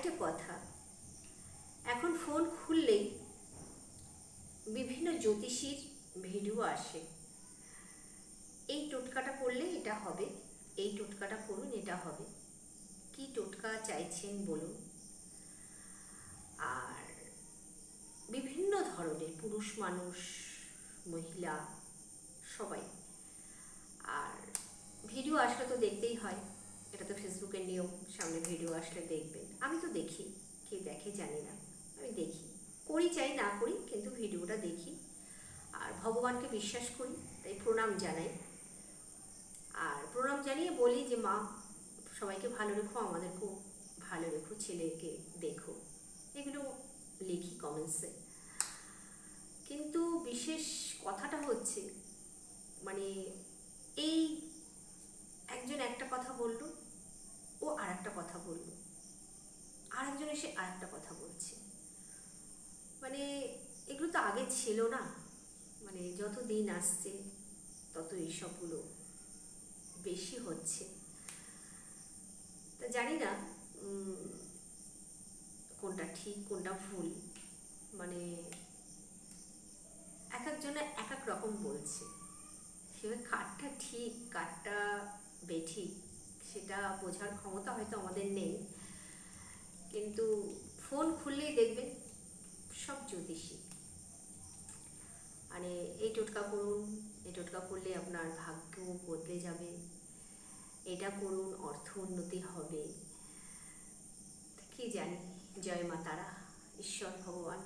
আরেকটা কথা, এখন ফোন খুললেই বিভিন্ন জ্যোতিষীর ভিডিও আসে। এই টোটকাটা করলে এটা হবে, এই টোটকাটা করুন এটা হবে। কি টোটকা চাইছেন বলুন। আর বিভিন্ন ধরনের পুরুষ মানুষ, মহিলা, সবাই। আর ভিডিও আসলে তো দেখতেই হয়, এটা তো ফেসবুকের নিয়ম, সামনে ভিডিও আসলে দেখবেন। আমি তো দেখি, কে দেখে জানি না, আমি দেখি, করি চাই না করি, কিন্তু ভিডিওটা দেখি। আর ভগবানকে বিশ্বাস করি, তাই প্রণাম জানাই। আর প্রণাম জানিয়ে বলি যে মা, সবাইকে ভালো রেখো, আমাদেরকেও ভালো রেখো, ছেলেকে দেখো, এগুলো লিখি কমেন্টসে। কিন্তু বিশেষ কথাটা হচ্ছে, মানে এই একজন একটা কথা বললো, ও আর একটা কথা বললো, আর একজন এসে আর একটা কথা বলছে। মানে এগুলো তো আগে ছিল না। মানে যত দিন আসছে তত এইসবগুলো বেশি হচ্ছে। তা জানি না কোনটা ঠিক কোনটা ভুল। মানে এক একজনে এক এক রকম বলছে, সেভাবে কারটা ঠিক কারটা বেঠিক সেটা বোঝার ক্ষমতা হয়তো আমাদের নেই। কিন্তু ফোন খুললেই দেখবেন সব জ্যোতিষী। মানে এই টোটকা করুন, এই টোটকা করলে আপনার ভাগ্য বদলে যাবে, এটা করুন অর্থ উন্নতি হবে। কি জানি, জয় মা তারা, ঈশ্বর ভগবান।